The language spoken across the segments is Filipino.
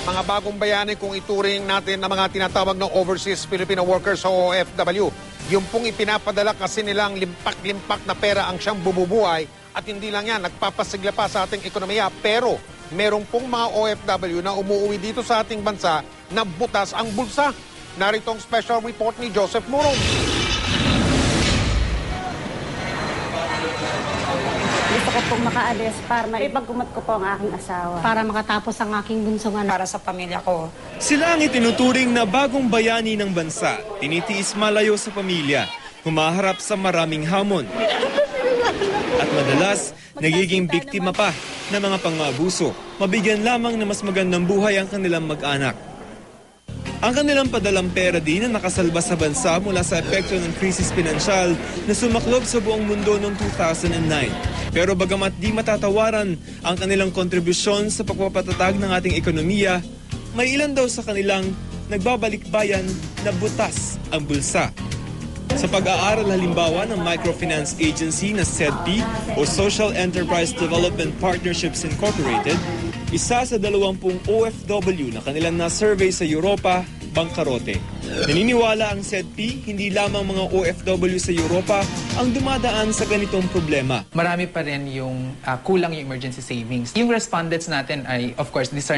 mga bagong bayani kung ituring natin na mga tinatawag ng overseas Filipino workers o OFW. Yung pong ipinapadala kasi nilang limpak-limpak na pera ang siyang bumubuhay at hindi lang yan, nagpapasigla pa sa ating ekonomiya. Pero merong pong mga OFW na umuwi dito sa ating bansa na butas ang bulsa. Narito ang special report ni Joseph Murong. Gusto ko pong makaalis para maipagkumat ko po ang aking asawa. Para makatapos ang aking bunsong anak. Para sa pamilya ko. Sila ang itinuturing na bagong bayani ng bansa, tinitiis malayo sa pamilya, humaharap sa maraming hamon. At madalas, nagiging biktima pa ng mga pang-aabuso. Mabigyan lamang na mas magandang buhay ang kanilang mag-anak. Ang kanilang padalang pera din na nakasalba sa bansa mula sa epekto ng krisis pinansyal na sumaklob sa buong mundo noong 2009. Pero bagamat di matatawaran ang kanilang kontribusyon sa pagpapatatag ng ating ekonomiya, may ilan daw sa kanilang nagbabalik-bayan na butas ang bulsa. Sa pag-aaral halimbawa ng microfinance agency na SEDP o Social Enterprise Development Partnerships Incorporated, isa sa 20 OFW na kanilang na-survey sa Europa, bangkarote. Naniniwala ang SEDP, hindi lamang mga OFW sa Europa ang dumadaan sa ganitong problema. Marami pa rin yung kulang yung emergency savings. Yung respondents natin ay, of course, this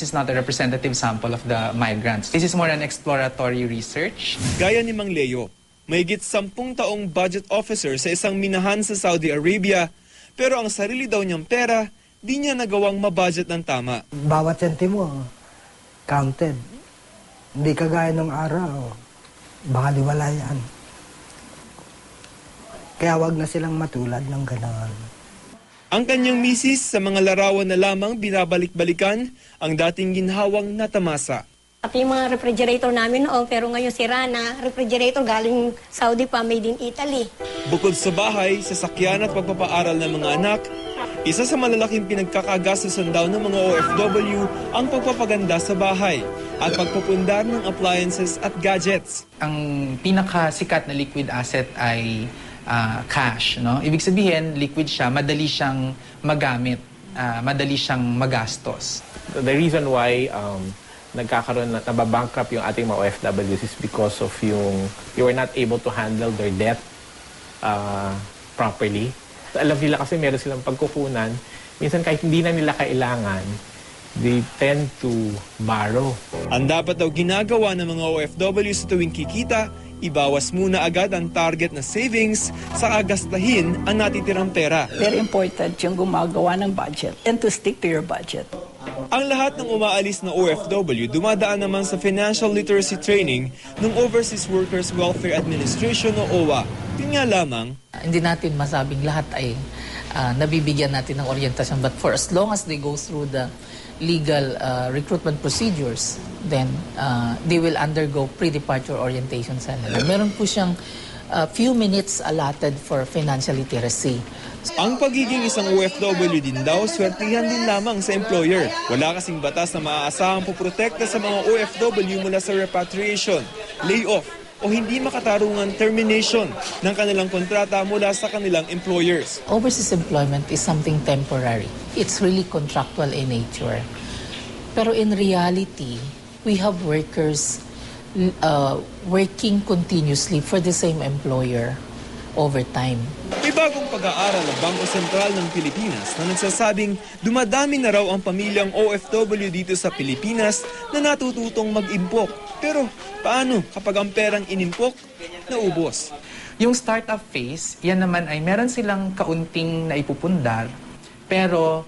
is not a representative sample of the migrants. This is more an exploratory research. Gaya ni Mang Leo, mahigit 10 taong budget officer sa isang minahan sa Saudi Arabia, pero ang sarili daw niyang pera, di niya nagawang mabudget ng tama. Bawat sentimo, counted. Hindi kagaya ng araw, baka liwala yan. Kaya wag na silang matulad ng gano'n. Ang kanyang misis sa mga larawan na lamang binabalik-balikan ang dating ginhawang natamasa. At yung mga refrigerator namin noon, pero ngayon sira na. Refrigerator galing Saudi pa, made in Italy. Bukod sa bahay, sasakyan at pagpapaaral ng mga anak, isa sa malalaking pinagkakagastusan daw ng mga OFW ang pagpapaganda sa bahay at pagpupundar ng appliances at gadgets. Ang pinakasikat na liquid asset ay cash. No? Ibig sabihin, liquid siya, madali siyang magamit, madali siyang magastos. The reason why nagkakaroon na nababankrupt yung ating mga OFWs is because of you were not able to handle their debt properly. Alam nila kasi meron silang pagkukunan. Minsan kahit hindi na nila kailangan, they tend to borrow. Ang dapat daw ginagawa ng mga OFW sa tuwing kikita, ibawas muna agad ang target na savings sa agastahin ang natitirang pera. Very important yung gumagawa ng budget and to stick to your budget. Ang lahat ng umaalis na OFW dumadaan naman sa financial literacy training ng Overseas Workers Welfare Administration o OWA. Yun nga lamang, hindi natin masabing lahat ay nabibigyan natin ng orientasyon. But for as long as they go through the legal recruitment procedures, then they will undergo pre-departure orientation sa nila. Meron po siyang few minutes allotted for financial literacy. Ang pagiging isang OFW din daw, swertihan din lamang sa employer. Wala kasing batas na maaasahang poprotekta sa mga OFW mula sa repatriation, layoff, o hindi makatarungan termination ng kanilang kontrata mula sa kanilang employers. Overseas employment is something temporary. It's really contractual in nature. Pero in reality, we have workers working continuously for the same employer over time. May bagong pag-aaral ng Bangko Sentral ng Pilipinas na nagsasabing dumadami na raw ang pamilyang OFW dito sa Pilipinas na natututong mag-impok. Pero paano kapag ang perang inimpok, naubos? Yung startup phase, yan naman ay meron silang kaunting naipupundar, pero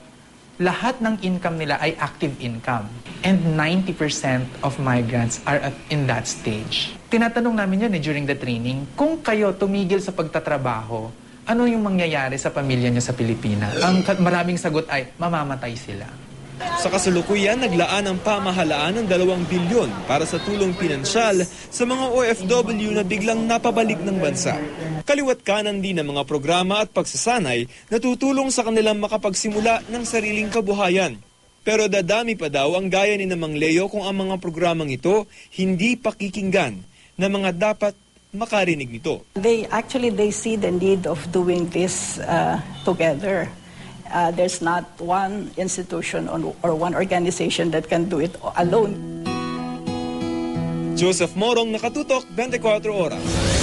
lahat ng income nila ay active income. And 90% of migrants are in that stage. Tinatanong namin yun during the training, kung kayo tumigil sa pagtatrabaho, ano yung mangyayari sa pamilya niyo sa Pilipinas? Ang maraming sagot ay, mamamatay sila. Sa kasalukuyan, naglaan ang pamahalaan ng 2 bilyon para sa tulong pinansyal sa mga OFW na biglang napabalik ng bansa. Kaliwat kanan din ang mga programa at pagsasanay na tutulong sa kanilang makapagsimula ng sariling kabuhayan. Pero dadami pa daw ang gaya ni Mang Leo kung ang mga programang ito hindi pakikinggan na mga dapat makarinig nito. They see the need of doing this together. There's not one institution or one organization that can do it alone. Joseph Morong, Nakatutok, 24 Oras.